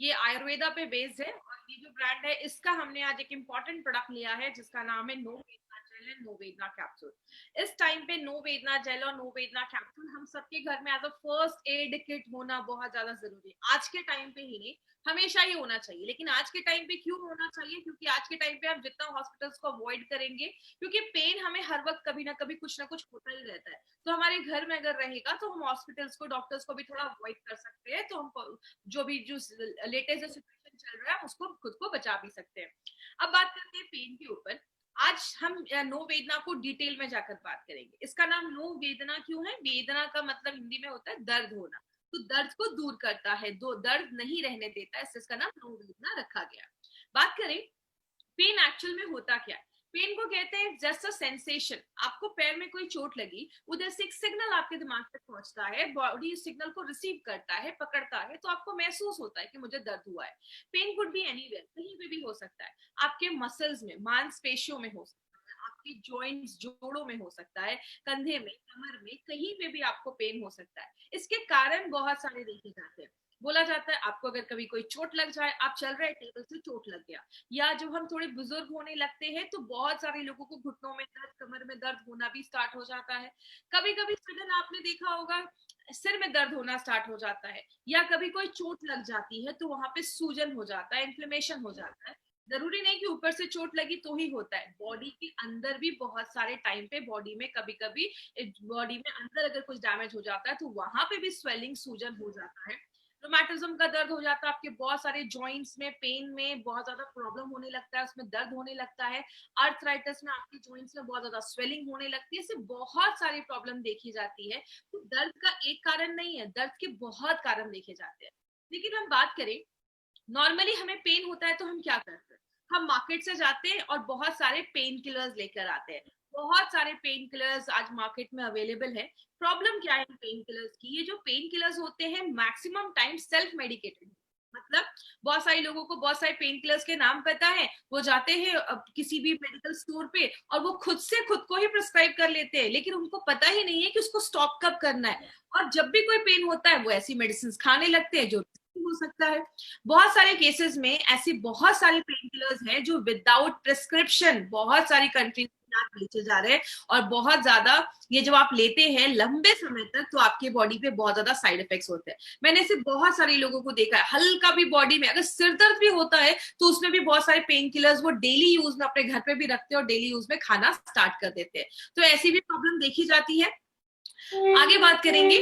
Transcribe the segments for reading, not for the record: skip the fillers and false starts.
ये आयुर्वेदा पे बेस्ड है और ये जो ब्रांड है इसका हमने आज एक इम्पॉर्टेंट प्रोडक्ट लिया है जिसका नाम है no Vedna gel and no Vedna capsule. इस टाइम पे नो वेदना जेल और नो वेदना कैप्सूल हम सबके घर में as a first aid kit होना बहुत ज्यादा जरूरी है। आज के टाइम पे ही नहीं, हमेशा ही होना चाहिए। लेकिन आज के टाइम पे क्यों होना चाहिए? क्योंकि आज के टाइम पे हम जितना हॉस्पिटल्स को अवॉइड करेंगे, क्योंकि पेन हमें हर वक्त कभी ना कभी कुछ ना कुछ होता ही रहता है, तो हमारे घर में अगर रहेगा तो हम हॉस्पिटल्स को, डॉक्टर्स को भी थोड़ा अवॉइड कर सकते हैं। तो हम जो भी जो लेटेस्ट सिचुएशन चल रहा है उसको खुद को बचा भी सकते हैं। अब बात करते हैं पेन के ऊपर। आज हम नो वेदना को डिटेल में जाकर बात करेंगे। इसका नाम नो वेदना क्यों है? वेदना का मतलब हिंदी में होता है दर्द होना, तो दर्द को दूर करता है, दो दर्द नहीं रहने देता है, इसका नाम नो वेदना रखा गया। बात करें पेन एक्चुअल में होता क्या है? पेन को कहते हैं जस्ट अ सेंसेशन। आपको पैर में कोई चोट लगी, उधर से एक सिग्नल आपके दिमाग तक पहुंचता है, बॉडी सिग्नल को रिसीव करता है, पकड़ता है, तो आपको महसूस होता है कि मुझे दर्द हुआ है। पेन कुड बी एनीवेयर, कहीं पे भी हो सकता है। आपके मसल्स में, मांसपेशियों में हो सकता है, आपके जॉइंट्स, जोड़ों में हो सकता है, कंधे में, कमर में, कहीं पे भी आपको पेन हो सकता है। इसके कारण बहुत सारे देखे जाते हैं। बोला जाता है आपको अगर कभी कोई चोट लग जाए, आप चल रहे टेबल से चोट लग गया, या जब हम थोड़े बुजुर्ग होने लगते हैं तो बहुत सारे लोगों को घुटनों में दर्द, कमर में दर्द होना भी स्टार्ट हो जाता है। कभी कभी सडन आपने देखा होगा सिर में दर्द होना स्टार्ट हो जाता है, या कभी कोई चोट लग जाती है तो वहां पे सूजन हो जाता है, इन्फ्लेमेशन हो जाता है। जरूरी नहीं कि ऊपर से चोट लगी तो ही होता है, बॉडी के अंदर भी बहुत सारे टाइम पे बॉडी में कभी कभी बॉडी में अंदर अगर कुछ डैमेज हो जाता है तो वहां पे भी स्वेलिंग, सूजन हो जाता है। रोमैटिज्म का दर्द हो जाता है, आपके बहुत सारे जॉइंट्स में, पेन में बहुत ज्यादा प्रॉब्लम होने लगता है, उसमें दर्द होने लगता है। अर्थराइटिस में आपके जॉइंट्स में बहुत ज्यादा स्वेलिंग होने लगती है। इससे बहुत सारी प्रॉब्लम देखी जाती है। तो दर्द का एक कारण नहीं है, दर्द के बहुत कारण देखे जाते हैं। लेकिन हम बात करें, नॉर्मली हमें पेन होता है तो हम क्या करते हैं? हम मार्केट से जाते हैं और बहुत सारे पेन किलर्स लेकर आते हैं। बहुत सारे पेन किलर्स आज मार्केट में अवेलेबल है। प्रॉब्लम क्या है पेन किलर्स की? ये जो पेन किलर्स होते हैं मैक्सिमम टाइम सेल्फ मेडिकेटेड, मतलब बहुत सारे लोगों को बहुत सारे पेन किलर्स के नाम पता है, वो जाते हैं किसी भी मेडिकल स्टोर पे और वो खुद से खुद को ही प्रिस्क्राइब कर लेते हैं, लेकिन उनको पता ही नहीं है कि उसको स्टॉप कब करना है। और जब भी कोई पेन होता है वो ऐसी मेडिसिन खाने लगते हैं जो हो सकता है। बहुत सारे केसेस में ऐसी बहुत सारे पेन किलर्स हैं जो विदाउट प्रिस्क्रिप्शन बहुत सारी कंट्रीज में बेचे जा रहे हैं, और बहुत ज्यादा ये जब आप लेते हैं लंबे समय तक तो आपके बॉडी पे बहुत ज्यादा साइड इफेक्ट्स होते हैं। मैंने ऐसे बहुत सारे लोगों को देखा है, हल्का भी बॉडी में अगर सिर दर्द भी होता है तो उसमें भी बहुत सारे पेन किलर्स वो डेली यूज में अपने घर पे भी रखते हैं और डेली यूज में खाना स्टार्ट कर देते हैं। तो ऐसी भी प्रॉब्लम देखी जाती है। आगे बात करेंगे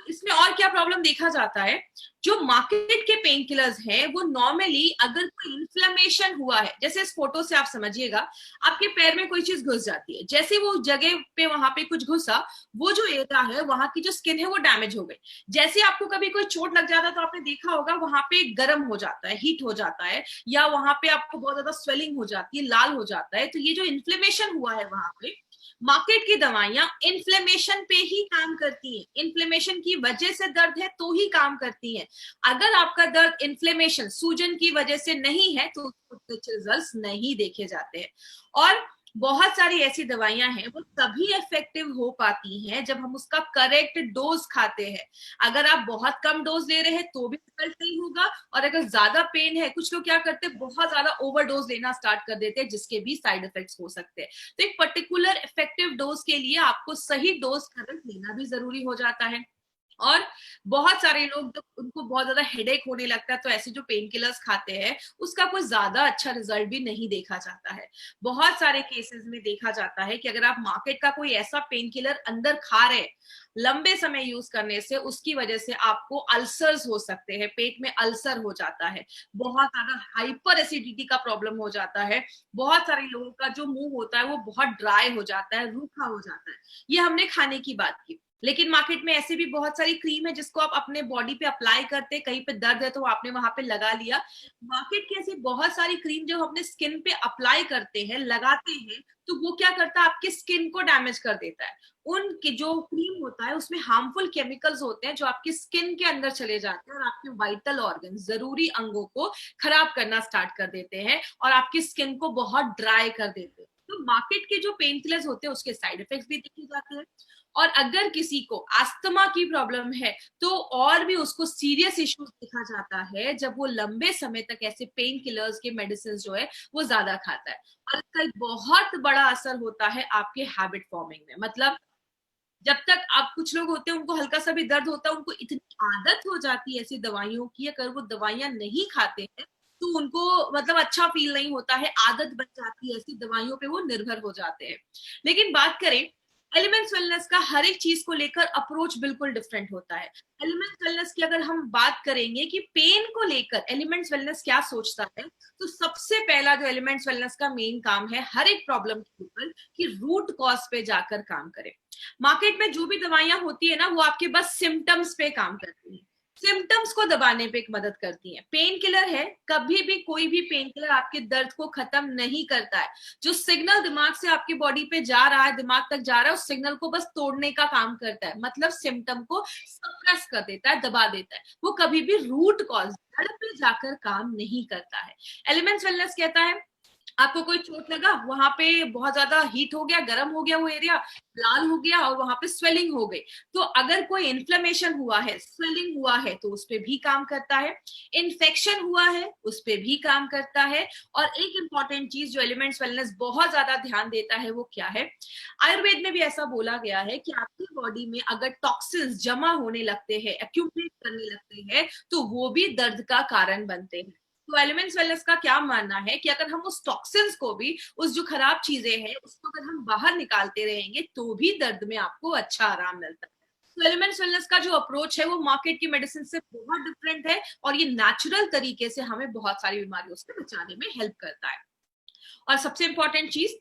इसमें और क्या प्रॉब्लम देखा जाता है। जो मार्केट के पेन किलर्स हैं वो नॉर्मली अगर कोई इन्फ्लेमेशन हुआ है, जैसे इस फोटो से आप समझिएगा, आपके पैर में कोई चीज घुस जाती है, जैसे वो जगह पे वहां पे कुछ घुसा, वो जो एरिया है वहां की जो स्किन है वो डैमेज हो गई। जैसे आपको कभी कोई चोट लग जाता है तो आपने देखा होगा वहां पे गर्म हो जाता है, हीट हो जाता है, या वहां पे आपको बहुत ज्यादा स्वेलिंग हो जाती है, लाल हो जाता है। तो ये जो इन्फ्लेमेशन हुआ है वहां पे, मार्केट की दवाइयां इन्फ्लेमेशन पे ही काम करती हैं, इन्फ्लेमेशन की वजह से दर्द है तो ही काम करती हैं। अगर आपका दर्द इन्फ्लेमेशन, सूजन की वजह से नहीं है तो कुछ रिजल्ट्स नहीं देखे जाते हैं। और बहुत सारी ऐसी दवाइयां हैं वो तभी इफेक्टिव हो पाती हैं जब हम उसका करेक्ट डोज खाते हैं। अगर आप बहुत कम डोज ले रहे हैं तो भी रिजल्ट नहीं होगा, और अगर ज्यादा पेन है, कुछ लोग क्या करते हैं बहुत ज्यादा ओवरडोज लेना स्टार्ट कर देते हैं जिसके भी साइड इफेक्ट्स हो सकते हैं। तो एक पर्टिकुलर इफेक्टिव डोज के लिए आपको सही डोज करंट लेना भी जरूरी हो जाता है। और बहुत सारे लोग जब उनको बहुत ज्यादा हेडेक होने लगता है तो ऐसे जो पेन किलर्स खाते हैं उसका कोई ज्यादा अच्छा रिजल्ट भी नहीं देखा जाता है। बहुत सारे केसेस में देखा जाता है कि अगर आप मार्केट का कोई ऐसा पेन किलर अंदर खा रहे, लंबे समय यूज करने से उसकी वजह से आपको अल्सर्स हो सकते हैं, पेट में अल्सर हो जाता है, बहुत ज्यादा हाइपर एसिडिटी का प्रॉब्लम हो जाता है, बहुत सारे लोगों का जो मुंह होता है वो बहुत ड्राई हो जाता है, रूखा हो जाता है। ये हमने खाने की बात की। लेकिन मार्केट में ऐसे भी बहुत सारी क्रीम है जिसको आप अपने बॉडी पे अप्लाई करते, कहीं पे दर्द है तो आपने वहां पे लगा लिया। मार्केट की ऐसी बहुत सारी क्रीम जो अपने स्किन पे अप्लाई करते हैं, लगाते हैं, तो वो क्या करता है आपकी स्किन को डैमेज कर देता है। उनके जो क्रीम होता है उसमें हार्मफुल केमिकल्स होते हैं जो आपकी स्किन के अंदर चले जाते हैं और आपके वाइटल ऑर्गन, जरूरी अंगों को खराब करना स्टार्ट कर देते हैं और आपकी स्किन को बहुत ड्राई कर देते हैं। तो मार्केट के जो पेन किलर्स होते हैं उसके साइड इफेक्ट्स भी देखे जाते हैं। और अगर किसी को अस्थमा की प्रॉब्लम है तो और भी उसको सीरियस इश्यूज देखा जाता है जब वो लंबे समय तक ऐसे पेन किलर्स के मेडिसिन जो है वो ज्यादा खाता है। और इसका एक बहुत बड़ा असर होता है आपके हैबिट फॉर्मिंग में। मतलब जब तक आप, कुछ लोग होते हैं उनको हल्का सा भी दर्द होता है, उनको इतनी आदत हो जाती है ऐसी दवाइयों की, अगर वो दवाइयां नहीं खाते हैं तो उनको मतलब अच्छा फील नहीं होता है, आदत बन जाती है, ऐसी दवाइयों पे वो निर्भर हो जाते हैं। लेकिन बात करें एलिमेंट्स वेलनेस का, हर एक चीज को लेकर अप्रोच बिल्कुल डिफरेंट होता है। एलिमेंट्स वेलनेस की अगर हम बात करेंगे कि पेन को लेकर एलिमेंट्स वेलनेस क्या सोचता है, तो सबसे पहला जो एलिमेंट्स वेलनेस का मेन काम है हर एक प्रॉब्लम के ऊपर कि रूट कॉज पे जाकर काम करे। मार्केट में जो भी दवाइयां होती है ना वो आपके बस सिम्टम्स पे काम करती है, सिम्टम्स को दबाने पे मदद करती है। पेन किलर है, कभी भी कोई भी पेन किलर आपके दर्द को खत्म नहीं करता है। जो सिग्नल दिमाग से आपकी बॉडी पे जा रहा है, दिमाग तक जा रहा है, उस सिग्नल को बस तोड़ने का काम करता है, मतलब सिम्टम को सप्रेस कर देता है, दबा देता है। वो कभी भी रूट कॉज जड़ पे जाकर काम नहीं करता है। एलिमेंट्स वेलनेस कहता है आपको कोई चोट लगा, वहां पे बहुत ज्यादा हीट हो गया, गर्म हो गया वो एरिया, लाल हो गया और वहां पे स्वेलिंग हो गई, तो अगर कोई इन्फ्लेमेशन हुआ है, स्वेलिंग हुआ है, तो उस पे भी काम करता है। इन्फेक्शन हुआ है उस पे भी काम करता है। और एक इंपॉर्टेंट चीज जो एलिमेंट्स वेलनेस बहुत ज्यादा ध्यान देता है वो क्या है, आयुर्वेद में भी ऐसा बोला गया है कि आपकी बॉडी में अगर टॉक्सिन्स जमा होने लगते हैं, एक्यूमुलेट करने लगते हैं, तो वो भी दर्द का कारण बनते हैं। तो एलिमेंट्स वेलनेस का क्या मानना है कि अगर हम उस टॉक्सिन्स को भी, उस जो खराब चीजें हैं उसको अगर हम बाहर निकालते रहेंगे तो भी दर्द में आपको अच्छा आराम मिलता है। तो एलिमेंट्स वेलनेस का जो अप्रोच है वो मार्केट की मेडिसिन से बहुत डिफरेंट है और ये नेचुरल तरीके से हमें बहुत सारी बीमारियों से बचाने में हेल्प करता है। और सबसे इंपॉर्टेंट चीज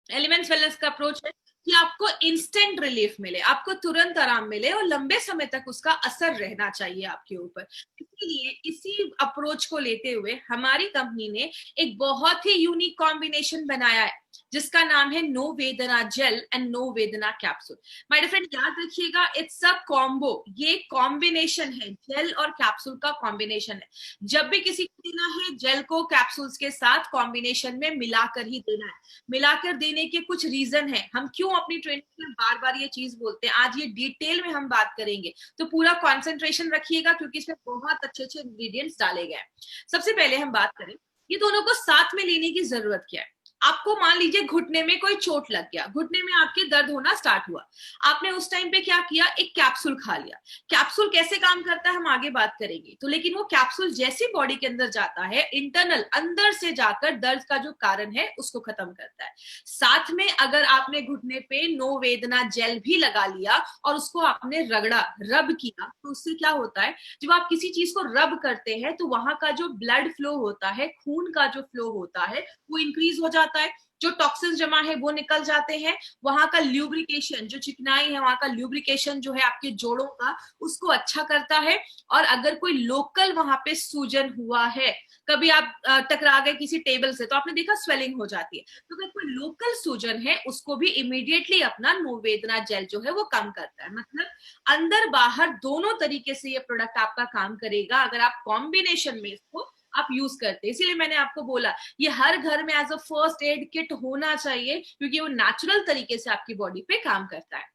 एलिमेंट्स वेलनेस का अप्रोच है कि आपको इंस्टेंट रिलीफ मिले, आपको तुरंत आराम मिले और लंबे समय तक उसका असर रहना चाहिए आपके ऊपर। इसीलिए इसी अप्रोच को लेते हुए हमारी कंपनी ने एक बहुत ही यूनिक कॉम्बिनेशन बनाया है जिसका नाम है no Vedna gel and no Vedna capsule. My dear friend याद रखिएगा, इट्स अ कॉम्बो, ये कॉम्बिनेशन है, जेल और कैप्सूल का कॉम्बिनेशन है। जब भी किसी को देना है जेल को कैप्सूल्स के साथ कॉम्बिनेशन में मिलाकर ही देना है। मिलाकर देने के कुछ रीजन है, हम क्यों अपनी ट्रेनिंग में बार बार ये चीज बोलते हैं, आज ये डिटेल में हम बात करेंगे, तो पूरा कॉन्सेंट्रेशन रखिएगा क्योंकि इसमें बहुत अच्छे अच्छे इंग्रेडिएंट्स डाले गए हैं। सबसे पहले हम बात करें ये दोनों को साथ में लेने की जरूरत क्या है। आपको मान लीजिए घुटने में कोई चोट लग गया, घुटने में आपके दर्द होना स्टार्ट हुआ, आपने उस टाइम पे क्या किया, एक कैप्सूल खा लिया। कैप्सूल कैसे काम करता है हम आगे बात करेंगे, तो लेकिन वो कैप्सूल जैसे बॉडी के अंदर जाता है, इंटरनल अंदर से जाकर दर्द का जो कारण है उसको खत्म करता है। साथ में अगर आपने घुटने पे नो वेदना जेल भी लगा लिया और उसको आपने रगड़ा, रब किया, तो उससे क्या होता है, जब आप किसी चीज को रब करते हैं तो वहां का जो ब्लड फ्लो होता है, खून का जो फ्लो होता है वो इंक्रीज हो जाता है, जो टॉक्सिन जमा है वो निकल जाते हैं, वहां का ल्यूब्रिकेशन, जो चिकनाई है वहां का ल्यूब्रिकेशन जो है आपके जोड़ों का, उसको अच्छा करता है। और अगर कोई लोकल वहां पे सूजन हुआ है, कभी आप टकरा गए किसी टेबल से तो आपने देखा स्वेलिंग हो जाती है, तो अगर कोई लोकल सूजन है उसको भी इमीडिएटली अपना नोवेदना जेल जो है वो कम करता है। मतलब अंदर बाहर दोनों तरीके से ये प्रोडक्ट आपका काम करेगा अगर आप कॉम्बिनेशन में इसको आप यूज करते हैं। इसीलिए मैंने आपको बोला ये हर घर में as a first aid kit होना चाहिए क्योंकि वो नेचुरल तरीके से आपकी बॉडी पे काम करता है।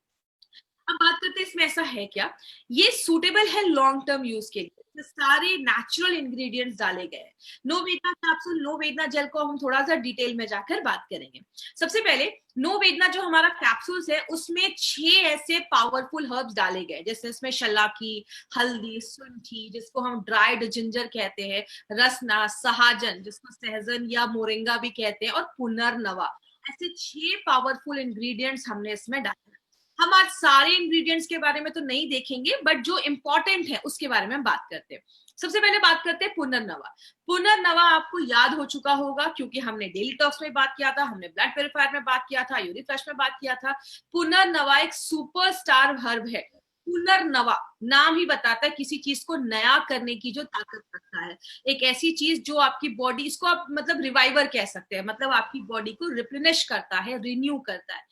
अब बात करते हैं इसमें ऐसा है क्या, ये सूटेबल है लॉन्ग टर्म यूज के लिए, तो सारे नेचुरल इंग्रेडिएंट्स डाले गए हैं। No Vedna capsule, no Vedna jail को हम थोड़ा सा डिटेल में जाकर बात करेंगे। सबसे पहले नो वेदना जो हमारा कैप्सूल्स है उसमें 6 ऐसे पावरफुल हर्ब्स डाले गए, जैसे इसमें शलाकी, हल्दी, सुंठी जिसको हम ड्राइड जिंजर कहते हैं, रसना, सहाजन जिसको सहजन या मोरिंगा भी कहते हैं, और पुनर्नवा, ऐसे 6 पावरफुल इंग्रेडिएंट्स हमने इसमें डाले। हम आज सारे इंग्रेडिएंट्स के बारे में तो नहीं देखेंगे बट जो इंपॉर्टेंट है उसके बारे में हम बात करते हैं। सबसे पहले बात करते हैं पुनर्नवा। पुनर्नवा आपको याद हो चुका होगा क्योंकि हमने डेली टॉक्स में बात किया था, हमने ब्लड प्योरीफायर में बात किया था, यूरिक फ्लश में बात किया था। पुनर्नवा एक सुपरस्टार हर्ब है। पुनर्नवा नाम ही बताता है किसी चीज को नया करने की जो ताकत रखता है, एक ऐसी चीज जो आपकी बॉडी, इसको आप मतलब रिवाइवर कह सकते हैं, मतलब आपकी बॉडी को रिप्लेनिश करता है, रिन्यू करता है।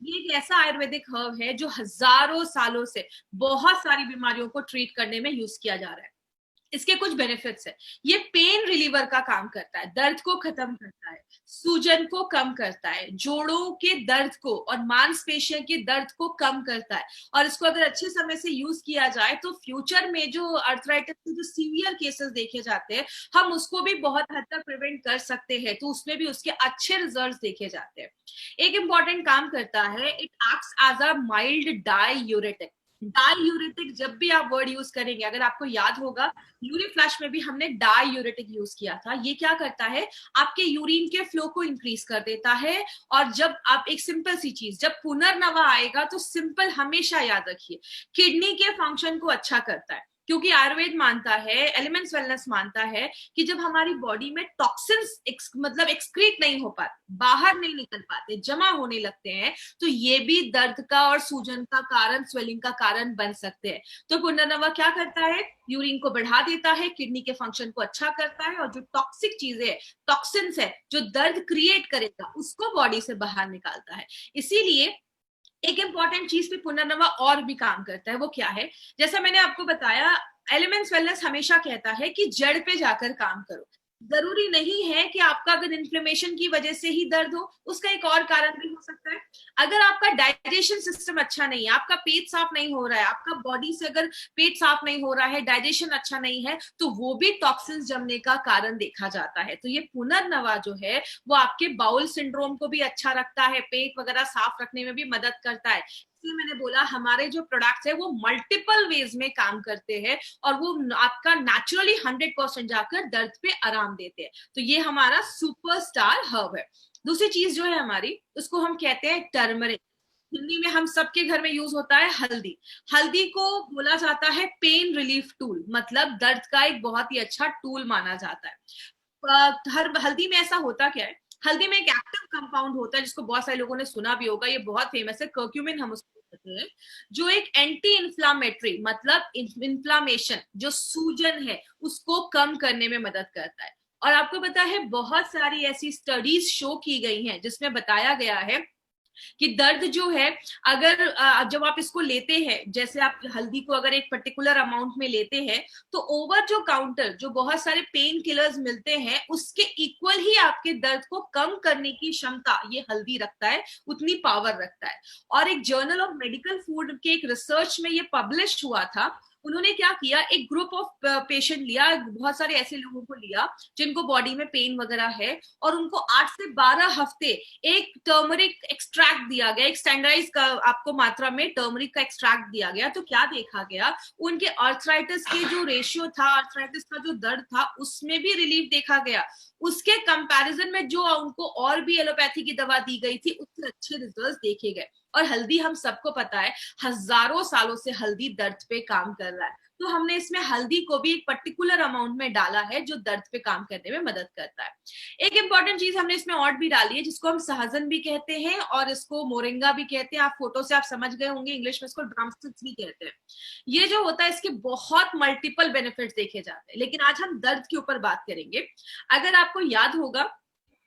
ये एक ऐसा आयुर्वेदिक हर्ब है जो हजारों सालों से बहुत सारी बीमारियों को ट्रीट करने में यूज किया जा रहा है। इसके कुछ बेनिफिट्स है। ये पेन रिलीवर का काम करता है, दर्द को खत्म करता है, सूजन को कम करता है, जोड़ों के दर्द को और मांसपेशियों के दर्द को कम करता है। और इसको अगर अच्छे समय से यूज किया जाए तो फ्यूचर में जो अर्थराइटिस के जो सीवियर केसेस देखे जाते हैं, हम उसको भी बहुत हद तक प्रिवेंट कर सकते हैं, तो उसमें भी उसके अच्छे रिजल्ट्स देखे जाते हैं। एक इंपॉर्टेंट काम करता है, it acts as a mild diuretic. Diuretic जब भी आप वर्ड यूज करेंगे, अगर आपको याद होगा यूरिन फ्लैश में भी हमने डायूरेटिक यूज किया था। ये क्या करता है, आपके यूरिन के फ्लो को इंक्रीज कर देता है। और जब आप एक सिंपल सी चीज, जब पुनर्नवा आएगा तो सिंपल हमेशा याद रखिए, किडनी के फंक्शन को अच्छा करता है। क्योंकि आयुर्वेद मानता है, एलिमेंट्स वेलनेस मानता है कि जब हमारी बॉडी में टॉक्सिन्स मतलब एक्सक्रीट नहीं हो पाते, बाहर नहीं निकल पाते, जमा होने लगते हैं, तो ये भी दर्द का और सूजन का कारण, स्वेलिंग का कारण बन सकते हैं। तो पुनर्नवा क्या करता है, यूरिन को बढ़ा देता है, किडनी के फंक्शन को अच्छा करता है, और जो टॉक्सिक चीजें, टॉक्सिन्स है जो दर्द क्रिएट करेगा, उसको बॉडी से बाहर निकालता है। इसीलिए एक इंपॉर्टेंट चीज पे पुनर्नवा और भी काम करता है, वो क्या है, जैसा मैंने आपको बताया, एलिमेंट्स वेलनेस हमेशा कहता है कि जड़ पे जाकर काम करो। जरूरी नहीं है कि आपका अगर इन्फ्लेमेशन की वजह से ही दर्द हो, उसका एक और कारण भी हो सकता है। अगर आपका डाइजेशन सिस्टम अच्छा नहीं है, आपका पेट साफ नहीं हो रहा है, आपका बॉडी से अगर पेट साफ नहीं हो रहा है, डाइजेशन अच्छा नहीं है, तो वो भी टॉक्सिन्स जमने का कारण देखा जाता है। तो ये पुनर्नवा जो है वो आपके बाउल सिंड्रोम को भी अच्छा रखता है, पेट वगैरह साफ रखने में भी मदद करता है। इसलिए मैंने बोला हमारे जो प्रोडक्ट्स है वो मल्टीपल वेज में काम करते हैं, और वो आपका नेचुरली 100% जाकर दर्द पे आराम देते हैं। तो ये हमारा सुपरस्टार हर्ब है। दूसरी चीज जो है हमारी, उसको हम कहते हैं टर्मरिक। हिंदी में हम सबके घर में यूज होता है हल्दी। हल्दी को बोला जाता है पेन रिलीफ टूल, मतलब दर्द का एक बहुत ही अच्छा टूल माना जाता है। हर हल्दी में ऐसा होता क्या है, हल्दी में एक एक्टिव कंपाउंड होता है जिसको बहुत सारे लोगों ने सुना भी होगा, ये बहुत फेमस है, कर्क्यूमिन हम उसको कहते हैं, जो एक एंटी इन्फ्लामेटरी, मतलब इन्फ्लामेशन, जो सूजन है उसको कम करने में मदद करता है। और आपको पता है बहुत सारी ऐसी स्टडीज शो की गई हैं जिसमें बताया गया है कि दर्द जो है, अगर जब आप इसको लेते हैं, जैसे आप हल्दी को अगर एक पर्टिकुलर अमाउंट में लेते हैं, तो ओवर जो काउंटर जो बहुत सारे पेन किलर्स मिलते हैं, उसके इक्वल ही आपके दर्द को कम करने की क्षमता ये हल्दी रखता है, उतनी पावर रखता है। और एक जर्नल ऑफ मेडिकल फूड के एक रिसर्च में ये पब्लिश हुआ था। उन्होंने क्या किया, एक ग्रुप ऑफ पेशेंट लिया, बहुत सारे ऐसे लोगों को लिया जिनको बॉडी में पेन वगैरह है, और उनको 8 से 12 हफ्ते एक टर्मरिक एक्सट्रैक्ट दिया गया, एक स्टैंडर्डाइज का आपको मात्रा में टर्मरिक का एक्सट्रैक्ट दिया गया। तो क्या देखा गया, उनके आर्थराइटिस के जो रेशियो था, आर्थराइटिस का जो दर्द था, उसमें भी रिलीफ देखा गया। उसके कंपैरिजन में जो उनको और भी एलोपैथी की दवा दी गई थी, उससे अच्छे रिजल्ट देखे गए। और हल्दी हम सबको पता है, हजारों सालों से हल्दी दर्द पे काम कर रहा है, तो हमने इसमें हल्दी को भी एक पर्टिकुलर अमाउंट में डाला है जो दर्द पे काम करने में मदद करता है। एक इंपॉर्टेंट चीज हमने इसमें और भी डाली है जिसको हम सहजन भी कहते हैं और इसको मोरिंगा भी कहते हैं। आप फोटो से आप समझ गए होंगे, इंग्लिश में इसको ड्रमस्टिक्स भी कहते हैं। ये जो होता है इसके बहुत मल्टीपल बेनिफिट्स देखे जाते हैं, लेकिन आज हम दर्द के ऊपर बात करेंगे। अगर आपको याद होगा,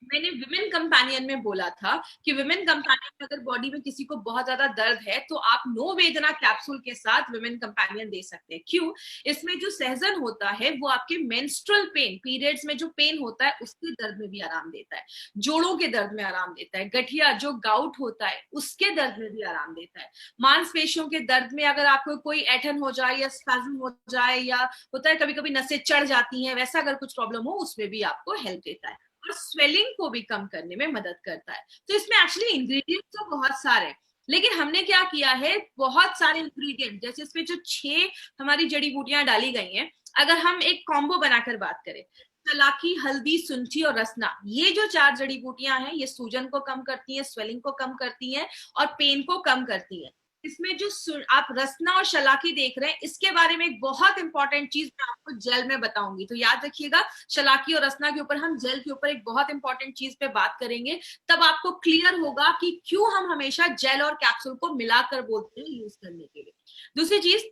मैंने विमेन कंपेनियन में बोला था कि विमेन कंपेनियन में अगर बॉडी में किसी को बहुत ज्यादा दर्द है तो आप नो वेदना कैप्सूल के साथ विमेन कंपेनियन दे सकते हैं। क्यों? इसमें जो सहजन होता है वो आपके मेंस्ट्रुअल पेन, पीरियड्स में जो पेन होता है उसके दर्द में भी आराम देता है, जोड़ों के दर्द में आराम देता है, गठिया जो गाउट होता है उसके दर्द में भी आराम देता है, मांसपेशियों के दर्द में अगर आपको कोई ऐठन हो जाए या स्पैज्म हो जाए, या होता है कभी कभी नसें चढ़ जाती हैं, वैसा अगर कुछ प्रॉब्लम हो उसमें भी आपको हेल्प देता है, और स्वेलिंग को भी कम करने में मदद करता है। तो इसमें एक्चुअली इंग्रेडिएंट्स तो बहुत सारे, लेकिन हमने क्या किया है, बहुत सारे इंग्रेडिएंट, जैसे इसमें जो 6 हमारी जड़ी बूटियां डाली गई हैं, अगर हम एक कॉम्बो बनाकर बात करें, तलाकी, हल्दी, सुंठी और रसना, ये जो 4 जड़ी बूटियां हैं, ये सूजन को कम करती हैं, स्वेलिंग को कम करती हैं और पेन को कम करती हैं। इसमें जो आप रसना और शलाकी देख रहे हैं, इसके बारे में एक बहुत इंपॉर्टेंट चीज मैं आपको जेल में बताऊंगी, तो याद रखिएगा, शलाकी और रसना के ऊपर हम जेल के ऊपर एक बहुत इंपॉर्टेंट चीज पे बात करेंगे, तब आपको क्लियर होगा कि क्यों हम हमेशा जेल और कैप्सूल को मिलाकर बोलते हैं यूज करने के लिए। दूसरी चीज,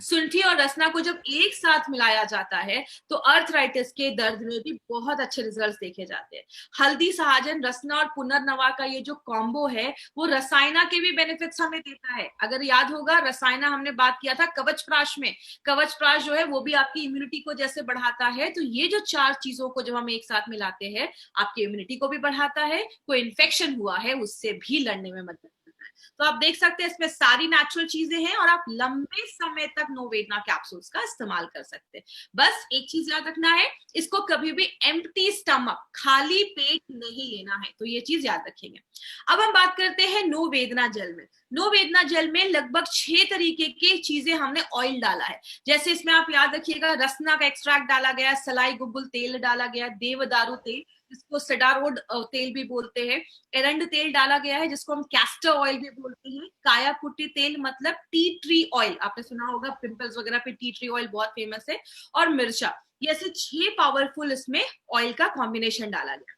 शुंठी और रसना को जब एक साथ मिलाया जाता है तो अर्थराइटिस के दर्द में भी बहुत अच्छे रिजल्ट्स देखे जाते हैं। हल्दी, सहाजन, रसना और पुनर्नवा का ये जो कॉम्बो है वो रसायना के भी बेनिफिट्स हमें देता है। अगर याद होगा, रसायना हमने बात किया था कवच प्राश में। कवच प्राश जो है वो भी आपकी इम्यूनिटी को जैसे बढ़ाता है, तो ये जो चार चीजों को जब हम एक साथ मिलाते हैं, आपकी इम्यूनिटी को भी बढ़ाता है, कोई इन्फेक्शन हुआ है उससे भी लड़ने में मदद करता है। तो आप देख सकते हैं इसमें सारी नेचुरल चीजें हैं और आप लंबे समय तक नोवेदना कैप्सूल्स का इस्तेमाल कर सकते हैं। बस एक चीज याद रखना है, इसको कभी भी एम्प्टी स्टमक, खाली पेट नहीं लेना है, तो ये चीज याद रखेंगे। अब हम बात करते हैं नो वेदना जेल में। नो वेदना जेल में लगभग 6 तरीके की चीजें हमने ऑयल डाला है। जैसे इसमें आप याद रखिएगा, रसना का एक्सट्रैक्ट डाला गया, सलाई गुग्गुल तेल डाला गया, देवदारू तेल जिसको सेडारोड तेल भी बोलते हैं, एरंड तेल डाला गया है जिसको हम कैस्टर ऑयल भी बोलते हैं, काया कुट्टी तेल मतलब टी ट्री ऑयल, आपने सुना होगा पिंपल्स वगैरह पे टी ट्री ऑयल बहुत फेमस है, और मिर्चा। ये ऐसे 6 पावरफुल इसमें ऑयल का कॉम्बिनेशन डाला गया।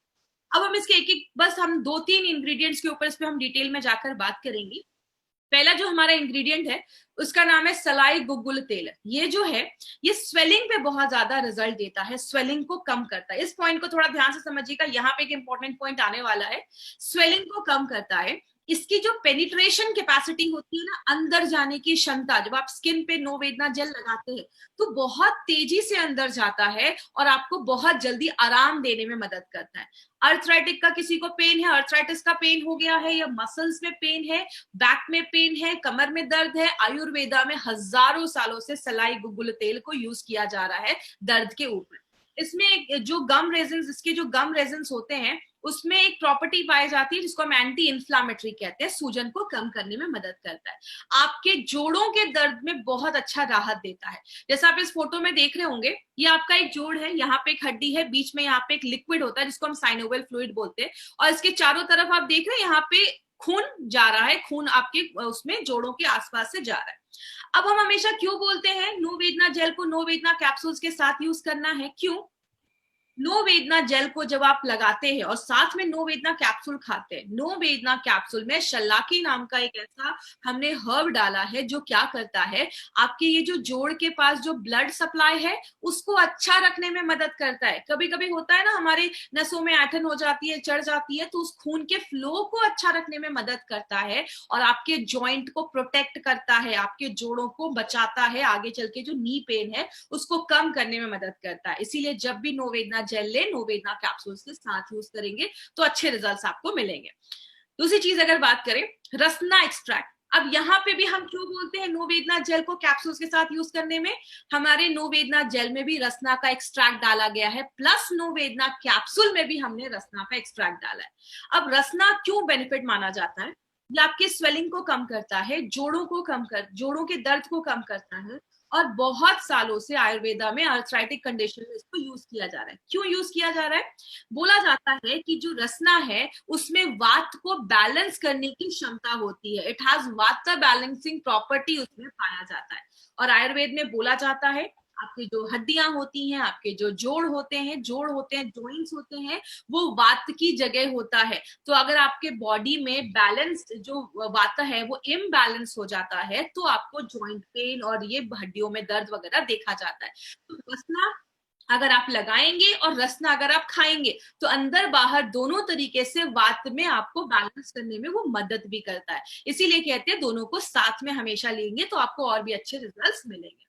अब हम इसके एक एक, बस हम 2-3 इंग्रेडिएंट्स के ऊपर इस पे हम डिटेल में जाकर बात करेंगे। पहला जो हमारा इंग्रेडिएंट है उसका नाम है सलाई गुग्गुल तेल। ये जो है ये स्वेलिंग पे बहुत ज्यादा रिजल्ट देता है, स्वेलिंग को कम करता है। इस पॉइंट को थोड़ा ध्यान से समझिएगा, यहाँ पे एक इंपॉर्टेंट पॉइंट आने वाला है। स्वेलिंग को कम करता है, इसकी जो पेनिट्रेशन कैपेसिटी होती है ना, अंदर जाने की क्षमता, जब आप स्किन पे नो वेदना जेल लगाते हैं तो बहुत तेजी से अंदर जाता है और आपको बहुत जल्दी आराम देने में मदद करता है। अर्थराइटिक का किसी को पेन है, अर्थराइटिस का पेन हो गया है, या मसल्स में पेन है, बैक में पेन है, कमर में दर्द है, आयुर्वेदा में हजारों सालों से सलाई गुग्गुल तेल को यूज किया जा रहा है दर्द के ऊपर। इसमें जो गम रेजिन्स, इसके जो गम रेजिन्स होते हैं उसमें एक प्रॉपर्टी पाई जाती है जिसको हम एंटी इंफ्लामेटरी कहते हैं, सूजन को कम करने में मदद करता है, आपके जोड़ों के दर्द में बहुत अच्छा राहत देता है। जैसा आप इस फोटो में देख रहे होंगे, ये आपका एक जोड़ है, यहाँ पे एक हड्डी है, बीच में यहाँ पे एक लिक्विड होता है जिसको हम साइनोवियल फ्लूइड बोलते हैं, और इसके चारों तरफ आप देख रहे हैं यहाँ पे खून जा रहा है, खून आपके उसमें जोड़ों के आसपास से जा रहा है। अब हम हमेशा क्यों बोलते हैं नो वेदना जेल को नो वेदना कैप्सूल्स के साथ यूज करना है, क्यों? नो वेदना जेल को जब आप लगाते हैं और साथ में नो वेदना कैप्सूल खाते हैं, नो वेदना कैप्सूल में शल्लाकी नाम का एक ऐसा हमने हर्ब डाला है जो क्या करता है, आपके ये जो जोड़ के पास जो ब्लड सप्लाई है उसको अच्छा रखने में मदद करता है। कभी कभी होता है ना, हमारे नसों में ऐंठन हो जाती है, चढ़ जाती है, तो उस खून के फ्लो को अच्छा रखने में मदद करता है और आपके जॉइंट को प्रोटेक्ट करता है, आपके जोड़ों को बचाता है, आगे चल के जो नी पेन है उसको कम करने में मदद करता है। इसीलिए जब भी नो वेदना जेल ले, नो वेदना कैप्सूल्स के साथ यूज करेंगे तो अच्छे रिजल्ट्स आपको मिलेंगे। दूसरी चीज अगर बात करें, रसना एक्सट्रैक्ट। अब यहाँ पे भी हम क्यों बोलते हैं नो वेदना जेल को कैप्सूल्स के साथ यूज करने में, हमारे नो वेदना जेल में भी रसना का एक्सट्रैक्ट डाला गया है, प्लस नो वेदना कैप्सूल में भी हमने रसना का एक्सट्रैक्ट डाला है। अब रसना क्यों बेनिफिट माना जाता है? ये आपके स्वेलिंग को कम करता है, जोड़ों के दर्द को कम करता है, और बहुत सालों से आयुर्वेदा में आर्थराइटिक कंडीशन में इसको यूज किया जा रहा है। क्यों यूज किया जा रहा है? बोला जाता है कि जो रसना है उसमें वात को बैलेंस करने की क्षमता होती है, इट हैज वाता बैलेंसिंग प्रॉपर्टी उसमें पाया जाता है। और आयुर्वेद में बोला जाता है आपकी जो हड्डियां होती हैं, आपके जो जोड़ होते हैं, जॉइंट्स होते हैं, वो वात की जगह होता है। तो अगर आपके बॉडी में बैलेंस जो वाता है वो इम्बैलेंस हो जाता है तो आपको जॉइंट पेन और ये हड्डियों में दर्द वगैरह देखा जाता है। तो रसना अगर आप लगाएंगे और रसना अगर आप खाएंगे तो अंदर बाहर दोनों तरीके से वात में आपको बैलेंस करने में वो मदद भी करता है। इसीलिए कहते हैं दोनों को साथ में हमेशा लेंगे तो आपको और भी अच्छे रिजल्ट्स मिलेंगे।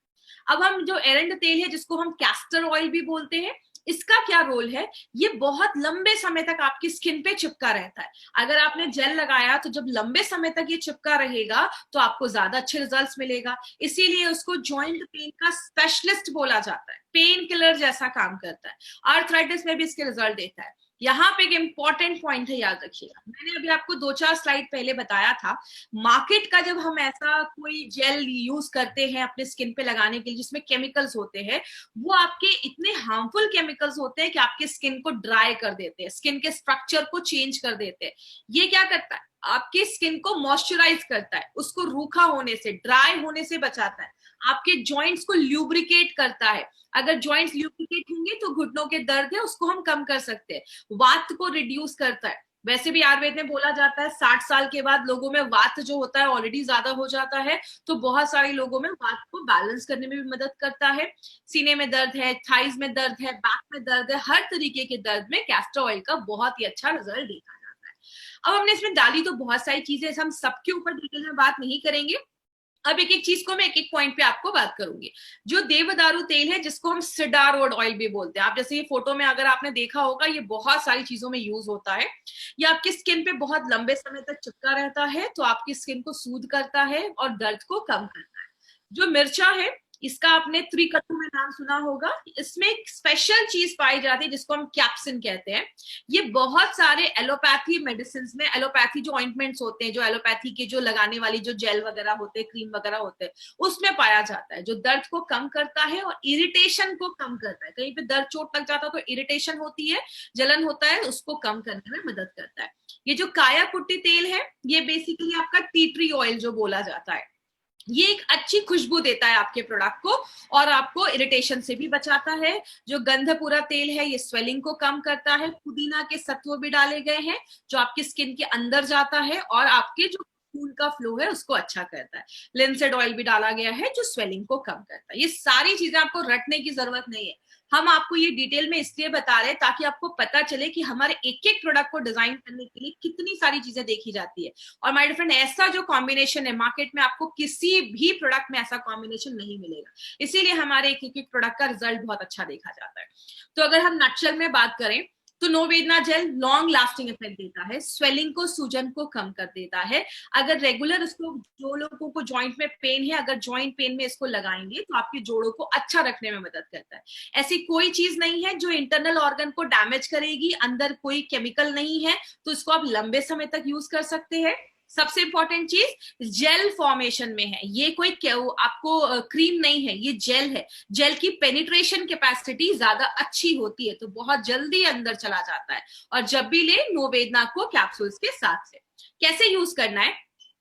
अब हम जो एरंड तेल है जिसको हम कैस्टर ऑयल भी बोलते हैं, इसका क्या रोल है? ये बहुत लंबे समय तक आपकी स्किन पे चिपका रहता है। अगर आपने जेल लगाया तो जब लंबे समय तक ये चिपका रहेगा तो आपको ज्यादा अच्छे रिजल्ट्स मिलेगा। इसीलिए उसको जॉइंट पेन का स्पेशलिस्ट बोला जाता है, पेन किलर जैसा काम करता है। आर्थराइटिस में भी इसके रिजल्ट देता है। यहाँ पे एक इंपॉर्टेंट पॉइंट है, याद रखिएगा, मैंने अभी आपको 2-4 स्लाइड पहले बताया था, मार्केट का जब हम ऐसा कोई जेल यूज करते हैं अपने स्किन पे लगाने के लिए जिसमें केमिकल्स होते हैं, वो आपके इतने हार्मफुल केमिकल्स होते हैं कि आपके स्किन को ड्राई कर देते हैं, स्किन के स्ट्रक्चर को चेंज कर देते हैं। ये क्या करता है? आपकी स्किन को मॉइस्चराइज करता है, उसको रूखा होने से, ड्राई होने से बचाता है, आपके जॉइंट्स को ल्यूब्रिकेट करता है। अगर जॉइंट्स ल्यूब्रिकेट होंगे तो घुटनों के दर्द है उसको हम कम कर सकते हैं, वात को रिड्यूस करता है। वैसे भी आयुर्वेद में बोला जाता है 60 साल के बाद लोगों में वात जो होता है ऑलरेडी ज्यादा हो जाता है, तो बहुत सारे लोगों में वात को बैलेंस करने में भी मदद करता है। सीने में दर्द है, थाइज में दर्द है, बैक में दर्द है, हर तरीके के दर्द में कैस्टर ऑयल का बहुत ही अच्छा रिजल्ट देखा जाता है। अब हमने इसमें डाली तो बहुत सारी चीजें, हम सबके ऊपर डिटेल में बात नहीं करेंगे। अब एक एक चीज को मैं एक एक पॉइंट पे आपको बात करूंगी। जो देवदारू तेल है, जिसको हम सिडारोड ऑयल भी बोलते हैं, आप जैसे ये फोटो में अगर आपने देखा होगा, ये बहुत सारी चीजों में यूज होता है। ये आपकी स्किन पे बहुत लंबे समय तक चिपका रहता है, तो आपकी स्किन को सूद करता है और दर्द को कम करता है। जो मिर्चा है, इसका आपने त्रिकटु में नाम सुना होगा। इसमें एक स्पेशल चीज पाई जाती है जिसको हम कैप्सिन कहते हैं। ये बहुत सारे एलोपैथी मेडिसिन में, एलोपैथी जो ऑइंटमेंट्स होते हैं, जो एलोपैथी के जो लगाने वाली जो जेल वगैरह होते हैं, क्रीम वगैरह होते हैं, उसमें पाया जाता है, जो दर्द को कम करता है और इरिटेशन को कम करता है। कहीं पे दर्द चोट लग जाता है तो इरिटेशन होती है, जलन होता है, उसको कम करने में मदद करता है। ये जो काया कुट्टी तेल है, ये बेसिकली आपका टी ट्री ऑयल जो बोला जाता है, ये एक अच्छी खुशबू देता है आपके प्रोडक्ट को और आपको इरिटेशन से भी बचाता है। जो गंधपूरा तेल है, ये स्वेलिंग को कम करता है। पुदीना के सत्व भी डाले गए हैं, जो आपकी स्किन के अंदर जाता है और आपके जो खून का फ्लो है उसको अच्छा करता है। लिंसेड ऑयल भी डाला गया है, जो स्वेलिंग को कम करता है। ये सारी चीजें आपको रटने की जरूरत नहीं है, हम आपको ये डिटेल में इसलिए बता रहे हैं ताकि आपको पता चले कि हमारे एक एक प्रोडक्ट को डिजाइन करने के लिए कितनी सारी चीजें देखी जाती है। और माय डियर फ्रेंड, ऐसा जो कॉम्बिनेशन है मार्केट में, आपको किसी भी प्रोडक्ट में ऐसा कॉम्बिनेशन नहीं मिलेगा, इसीलिए हमारे एक एक प्रोडक्ट का रिजल्ट बहुत अच्छा देखा जाता है। तो अगर हम नटशेल में बात करें, तो नोवेदना जेल लॉन्ग लास्टिंग इफेक्ट देता है, स्वेलिंग को, सूजन को कम कर देता है। अगर रेगुलर इसको, जो लोगों को जॉइंट में पेन है, अगर जॉइंट पेन में इसको लगाएंगे तो आपके जोड़ों को अच्छा रखने में मदद करता है। ऐसी कोई चीज नहीं है जो इंटरनल ऑर्गन को डैमेज करेगी, अंदर कोई केमिकल नहीं है, तो इसको आप लंबे समय तक यूज कर सकते हैं। सबसे इंपॉर्टेंट चीज, जेल फॉर्मेशन में है, ये कोई आपको क्रीम नहीं है, ये जेल है। जेल की पेनिट्रेशन कैपेसिटी ज्यादा अच्छी होती है, तो बहुत जल्दी अंदर चला जाता है। और जब भी ले, नोवेदना को कैप्सूल्स के साथ से कैसे यूज करना है।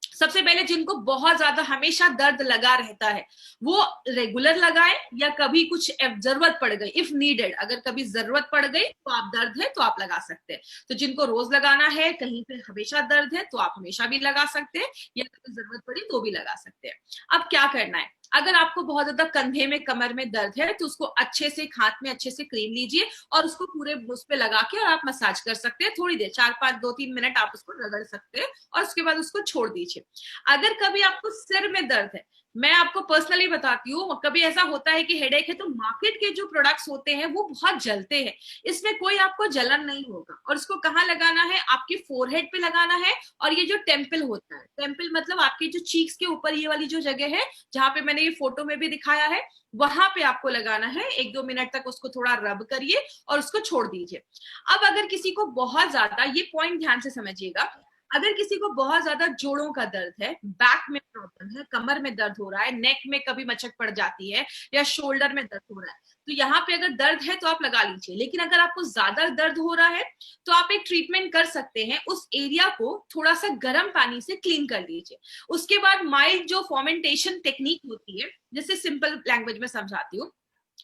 सबसे पहले जिनको बहुत ज्यादा हमेशा दर्द लगा रहता है, वो रेगुलर लगाए, या कभी कुछ जरूरत पड़ गई, इफ नीडेड, अगर कभी जरूरत पड़ गई तो आप, दर्द है तो आप लगा सकते हैं। तो जिनको रोज लगाना है, कहीं पे हमेशा दर्द है, तो आप हमेशा भी लगा सकते हैं, या कभी जरूरत पड़ी तो भी लगा सकते हैं। अब क्या करना है, अगर आपको बहुत ज्यादा कंधे में, कमर में दर्द है, तो उसको अच्छे से हाथ में अच्छे से क्रीम लीजिए और उसको पूरे उस पे लगा के और आप मसाज कर सकते हैं। थोड़ी देर, 4-5-2-3 मिनट आप उसको रगड़ सकते हैं और उसके बाद उसको छोड़ दीजिए। अगर कभी आपको सिर में दर्द है, मैं आपको पर्सनली बताती हूँ, कभी ऐसा होता है कि हेडेक है, तो मार्केट के जो प्रोडक्ट्स होते हैं वो बहुत जलते हैं, इसमें कोई आपको जलन नहीं होगा। और इसको कहाँ लगाना है, आपके फोरहेड पे लगाना है। और ये जो टेम्पल होता है, टेम्पल मतलब आपके जो चीक्स के ऊपर ये वाली जो जगह है, जहां पे मैंने ये फोटो में भी दिखाया है, वहां पे आपको लगाना है। 1-2 मिनट तक उसको थोड़ा रब करिए और उसको छोड़ दीजिए। अब अगर किसी को बहुत ज्यादा, ये पॉइंट ध्यान से समझिएगा, अगर किसी को बहुत ज्यादा जोड़ों का दर्द है, बैक में प्रॉब्लम है, कमर में दर्द हो रहा है, नेक में कभी मचक पड़ जाती है, या शोल्डर में दर्द हो रहा है, तो यहाँ पे अगर दर्द है तो आप लगा लीजिए। लेकिन अगर आपको ज्यादा दर्द हो रहा है, तो आप एक ट्रीटमेंट कर सकते हैं, उस एरिया को थोड़ा सा गर्म पानी से क्लीन कर लीजिए। उसके बाद माइल्ड जो फॉर्मेंटेशन टेक्निक होती है, जैसे सिंपल लैंग्वेज में समझाती हूँ,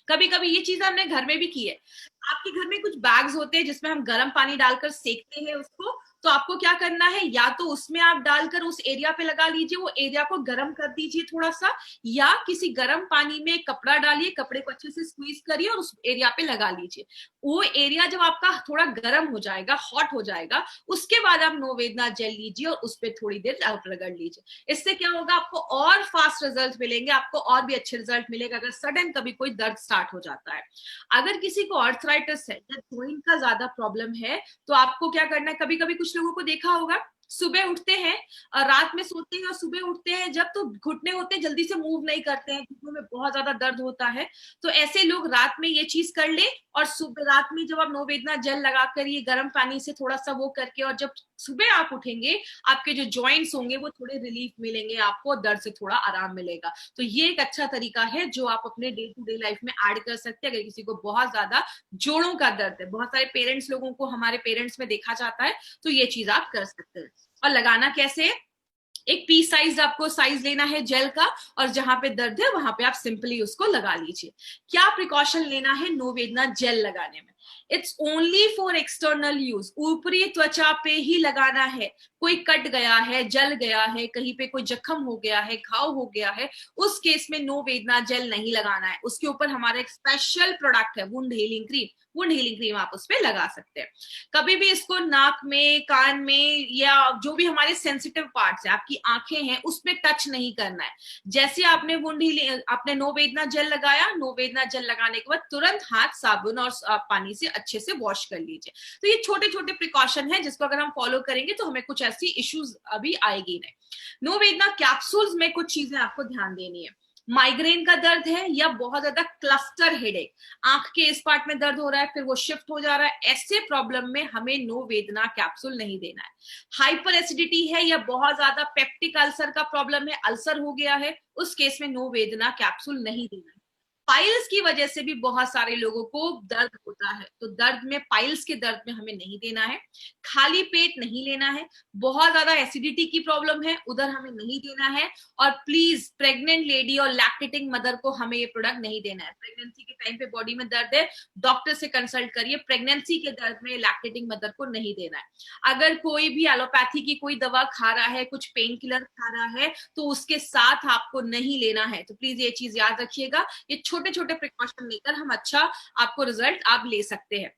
कभी कभी ये चीज हमने घर में भी की है। आपके घर में कुछ बैग्स होते हैं जिसमें हम गर्म पानी डालकर सेकते हैं उसको, तो आपको क्या करना है, या तो उसमें आप डालकर उस एरिया पे लगा लीजिए, वो एरिया को गर्म कर दीजिए थोड़ा सा, या किसी गर्म पानी में कपड़ा डालिए, कपड़े को अच्छे से स्क्वीज करिए और उस एरिया पे लगा लीजिए। वो एरिया जब आपका थोड़ा गर्म हो जाएगा, हॉट हो जाएगा, उसके बाद आप नोवेदना जेल लीजिए और उस पर थोड़ी देर आप रगड़ लीजिए। इससे क्या होगा, आपको और फास्ट रिजल्ट मिलेंगे, आपको और भी अच्छे रिजल्ट मिलेगा अगर सडन कभी कोई दर्द स्टार्ट हो जाता है। अगर किसी को आर्थराइटिस है या जॉइंट का ज्यादा प्रॉब्लम है, तो आपको क्या करना है, कभी कभी कुछ लोगों को देखा होगा, सुबह उठते हैं और रात में सोते हैं और सुबह उठते हैं जब, तो घुटने होते हैं, जल्दी से मूव नहीं करते हैं, घुटनों में बहुत ज्यादा दर्द होता है। तो ऐसे लोग रात में ये चीज कर ले, और सुबह रात में जब आप नोवेदना जेल लगाकर ये गर्म पानी से थोड़ा सा वो करके, और जब सुबह आप उठेंगे, आपके जो जॉइंट्स होंगे वो थोड़े रिलीफ मिलेंगे, आपको दर्द से थोड़ा आराम मिलेगा। तो ये एक अच्छा तरीका है जो आप अपने डे टू डे लाइफ में ऐड कर सकते हैं। अगर किसी को बहुत ज्यादा जोड़ों का दर्द है, बहुत सारे पेरेंट्स लोगों को हमारे पेरेंट्स में देखा जाता है, तो ये चीज आप कर सकते हैं। और लगाना कैसे है, एक पीस साइज आपको साइज लेना है जेल का, और जहां पे दर्द है वहां पे आप सिंपली उसको लगा लीजिए। क्या प्रिकॉशन लेना है नोवेदना जेल लगाने में, it's only for external use, ऊपरी त्वचा पे ही लगाना है। कोई कट गया है, जल गया है, कहीं पे कोई जख्म हो गया है, घाव हो गया है, उस केस में नो वेदना जेल नहीं लगाना है। उसके ऊपर हमारा एक स्पेशल प्रोडक्ट है wound healing cream, wound healing cream आप उस पर लगा सकते हैं। कभी भी इसको नाक में, कान में, या जो भी हमारे सेंसिटिव पार्ट्स है, आपकी आंखें हैं, उसमें टच नहीं करना है। जैसे आपने वुंड हीलिंग, आपने नो वेदना जेल लगाया, नो वेदना जेल लगाने के बाद तुरंत हाथ साबुन और पानी से अच्छे से वॉश कर लीजिए। तो ये छोटे छोटे प्रिकॉशन है जिसको अगर हम फॉलो करेंगे तो हमें कुछ ऐसी इश्यूज अभी आएगी नहीं। नो वेदना कैप्सूल्स में कुछ चीजें आपको ध्यान देनी है। माइग्रेन का दर्द है या बहुत ज्यादा क्लस्टर हेडेक, आंख के इस पार्ट में दर्द हो रहा है फिर वो शिफ्ट हो जा रहा है, ऐसे प्रॉब्लम में हमें नो वेदना कैप्सूल नहीं देना है। हाइपर एसिडिटी है या बहुत ज्यादा पेप्टिक अल्सर का प्रॉब्लम है, अल्सर हो गया है, उस केस में नो वेदना कैप्सूल नहीं देना है। पाइल्स की वजह से भी बहुत सारे लोगों को दर्द होता है, तो दर्द में, पाइल्स के दर्द में हमें नहीं देना है। खाली पेट नहीं लेना है। बहुत ज्यादा एसिडिटी की प्रॉब्लम है, उधर हमें नहीं देना है। और प्लीज प्रेग्नेंट लेडी और लैक्टेटिंग मदर को हमें ये प्रोडक्ट नहीं देना है। प्रेगनेंसी के टाइम पे बॉडी में दर्द है, डॉक्टर से कंसल्ट करिए। प्रेगनेंसी के दर्द में लैक्टेटिंग मदर को नहीं देना है। अगर कोई भी एलोपैथी की कोई दवा खा रहा है, कुछ पेन किलर खा रहा है, तो उसके साथ आपको नहीं लेना है। तो प्लीज ये चीज याद रखिएगा। ये छोटे छोटे प्रिकॉशन लेकर हम अच्छा आपको रिजल्ट आप ले सकते हैं।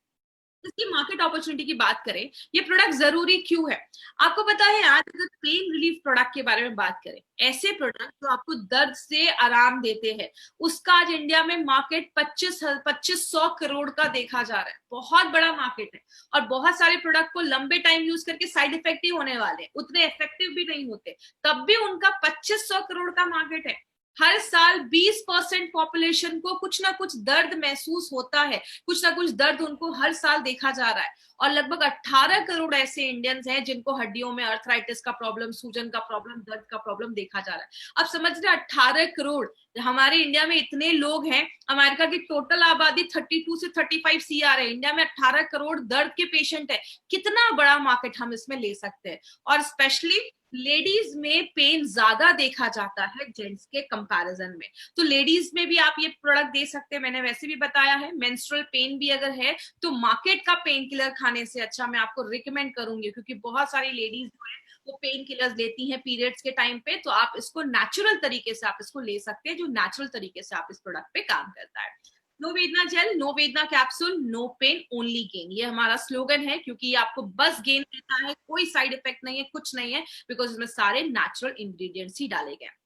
इसकी मार्केट अपॉर्चुनिटी की बात करें, ये प्रोडक्ट जरूरी क्यों है? आपको पता है, आज अगर पेन रिलीफ प्रोडक्ट के बारे में बात करें, ऐसे प्रोडक्ट जो आपको दर्द से आराम देते हैं, उसका आज इंडिया में मार्केट 2500 करोड़ का देखा जा रहा है। बहुत बड़ा मार्केट है। और बहुत सारे प्रोडक्ट को लंबे टाइम यूज करके साइड इफेक्टिव होने वाले हैं, उतने इफेक्टिव भी नहीं होते, तब भी उनका 2500 करोड़ का मार्केट है। हर साल 20% पॉपुलेशन को कुछ ना कुछ दर्द महसूस होता है, कुछ ना कुछ दर्द उनको हर साल देखा जा रहा है। और लगभग 18 करोड़ ऐसे इंडियंस हैं जिनको हड्डियों में अर्थराइटिस का प्रॉब्लम, सूजन का प्रॉब्लम, दर्द का प्रॉब्लम देखा जा रहा है। अब समझ रहे, 18 करोड़ हमारे इंडिया में इतने लोग हैं। अमेरिका की टोटल आबादी 32 से 35 सीआर है, इंडिया में 18 करोड़ दर्द के पेशेंट है। कितना बड़ा मार्केट हम इसमें ले सकते हैं। और स्पेशली लेडीज में पेन ज्यादा देखा जाता है जेंट्स के कंपैरिजन में, तो लेडीज में भी आप ये प्रोडक्ट दे सकते हैं। मैंने वैसे भी बताया है, मेंस्ट्रुअल पेन भी अगर है तो मार्केट का पेन किलर खाने से अच्छा मैं आपको रिकमेंड करूंगी, क्योंकि बहुत सारी लेडीज जो है वो पेन किलर्स लेती हैं पीरियड्स के टाइम पे। तो आप इसको नेचुरल तरीके से आप इसको ले सकते हैं, जो नेचुरल तरीके से आप इस प्रोडक्ट पे काम करता है। No Vedna gel, no Vedna capsule, no pain only gain, ये हमारा स्लोगन है, क्योंकि ये आपको बस गेन देता है, कोई साइड इफेक्ट नहीं है, कुछ नहीं है, बिकॉज इसमें सारे नेचुरल इंग्रेडिएंट्स ही डाले गए।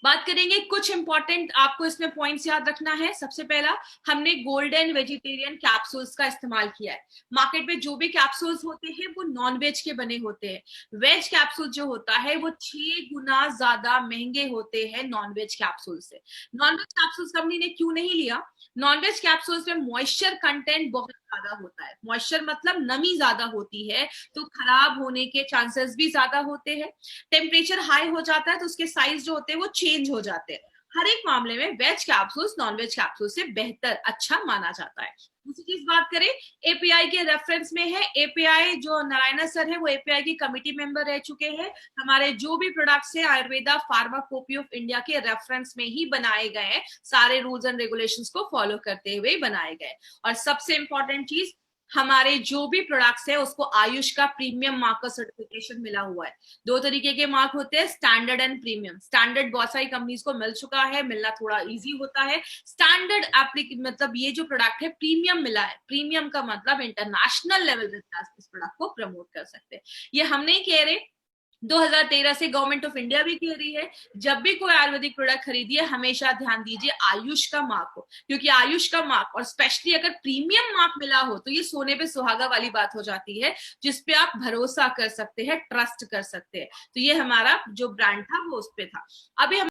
बात करेंगे कुछ इंपॉर्टेंट, आपको इसमें पॉइंट्स याद रखना है। सबसे पहला, हमने गोल्डन वेजिटेरियन कैप्सूल्स का इस्तेमाल किया है। मार्केट में जो भी कैप्सूल्स होते हैं वो नॉन वेज के बने होते हैं। वेज कैप्सूल जो होता है वो 6 गुना ज्यादा महंगे होते हैं नॉन वेज कैप्सूल से। नॉन वेज कैप्सूल्स कंपनी ने क्यों नहीं लिया? नॉनवेज कैप्सूल्स में मॉइस्चर कंटेंट बहुत ज्यादा होता है। मॉइस्चर मतलब नमी ज्यादा होती है, तो खराब होने के चांसेस भी ज्यादा होते हैं। टेम्परेचर हाई हो जाता है तो उसके साइज जो होते हैं वो चेंज हो जाते हैं। हर एक मामले में veg capsules non veg capsule से बेहतर, अच्छा माना जाता है। दूसरी चीज बात करें, एपीआई के रेफरेंस में है। एपीआई जो नारायणा सर है वो एपीआई की कमिटी मेंबर रह चुके हैं। हमारे जो भी प्रोडक्ट्स है आयुर्वेदा फार्माकोपी ऑफ इंडिया के रेफरेंस में ही बनाए गए हैं, सारे रूल्स एंड रेगुलेशंस को फॉलो करते हुए बनाए गए। और सबसे इंपॉर्टेंट चीज, हमारे जो भी प्रोडक्ट्स है उसको आयुष का प्रीमियम मार्क का सर्टिफिकेशन मिला हुआ है। 2 तरीके के मार्क होते हैं, स्टैंडर्ड एंड प्रीमियम। स्टैंडर्ड बहुत सारी कंपनीज को मिल चुका है, मिलना थोड़ा इजी होता है। स्टैंडर्ड मतलब ये जो प्रोडक्ट है प्रीमियम मिला है। प्रीमियम का मतलब इंटरनेशनल लेवल पे इस प्रोडक्ट को प्रमोट कर सकते हैं। ये हम नहीं कह रहे, 2013 से गवर्नमेंट ऑफ इंडिया भी कह रही है, जब भी कोई आयुर्वेदिक प्रोडक्ट खरीदिए हमेशा ध्यान दीजिए आयुष का मार्क हो, क्योंकि आयुष का मार्क और स्पेशली अगर प्रीमियम मार्क मिला हो तो ये सोने पे सुहागा वाली बात हो जाती है, जिसपे आप भरोसा कर सकते हैं, ट्रस्ट कर सकते हैं। तो ये हमारा जो ब्रांड था वो उस पे था। अभी हम